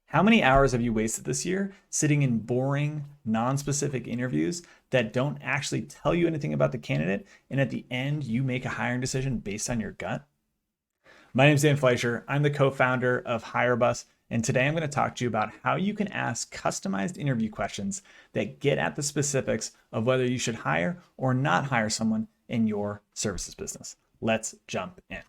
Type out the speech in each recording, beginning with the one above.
How many hours have you wasted this year sitting in boring, non-specific interviews that don't actually tell you anything about the candidate, and at the end, you make a hiring decision based on your gut? My name is Dan Fleischer. I'm the co-founder of HireBus, and today I'm going to talk to you about how you can ask customized interview questions that get at the specifics of whether you should hire or not hire someone in your services business. Let's jump in.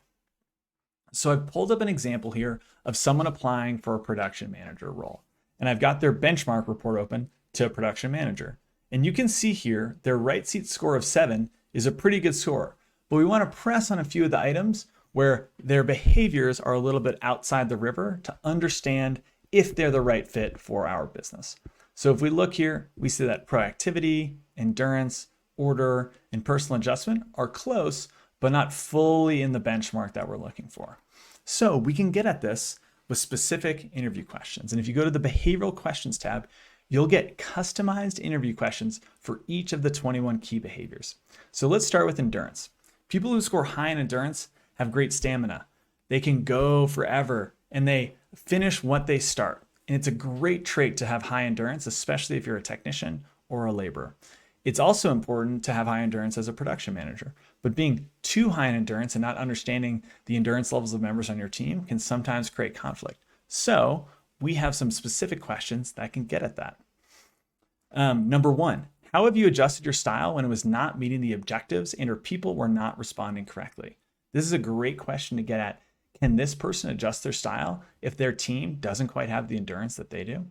So I've pulled up an example here of someone applying for a production manager role, and I've got their benchmark report open to a production manager. And you can see here their right seat score of 7 is a pretty good score, but we want to press on a few of the items where their behaviors are a little bit outside the river to understand if they're the right fit for our business. So if we look here, we see that proactivity, endurance, order, and personal adjustment are close, but not fully in the benchmark that we're looking for. So we can get at this with specific interview questions. And if you go to the behavioral questions tab, you'll get customized interview questions for each of the 21 key behaviors. So let's start with endurance. People who score high in endurance have great stamina. They can go forever and they finish what they start. And it's a great trait to have high endurance, especially if you're a technician or a laborer. It's also important to have high endurance as a production manager, but being too high in endurance and not understanding the endurance levels of members on your team can sometimes create conflict. So we have some specific questions that can get at that. Number one, how have you adjusted your style when it was not meeting the objectives and or people were not responding correctly? This is a great question to get at. Can this person adjust their style if their team doesn't quite have the endurance that they do?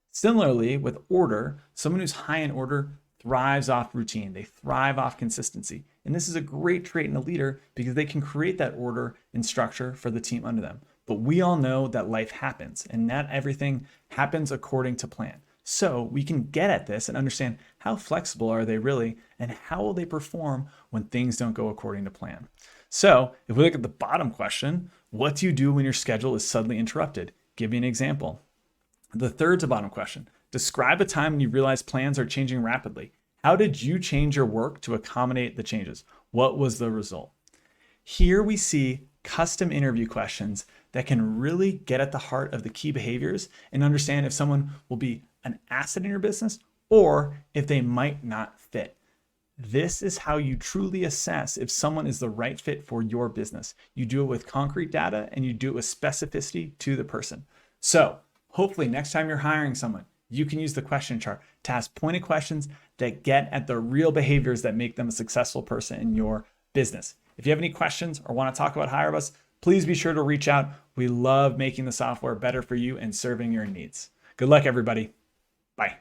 Similarly, with order, someone who's high in order thrives off routine. They thrive off consistency. And this is a great trait in a leader because they can create that order and structure for the team under them. But we all know that life happens and not everything happens according to plan. So we can get at this and understand how flexible are they really and how will they perform when things don't go according to plan. So if we look at the bottom question, what do you do when your schedule is suddenly interrupted? Give me an example. The third to bottom question, describe a time when you realize plans are changing rapidly. How did you change your work to accommodate the changes? What was the result? Here we see custom interview questions that can really get at the heart of the key behaviors and understand if someone will be an asset in your business or if they might not fit. This is how you truly assess if someone is the right fit for your business. You do it with concrete data and you do it with specificity to the person. So hopefully next time you're hiring someone, you can use the question chart to ask pointed questions that get at the real behaviors that make them a successful person in your business. If you have any questions or want to talk about HireBus, please be sure to reach out. We love making the software better for you and serving your needs. Good luck, everybody. Bye.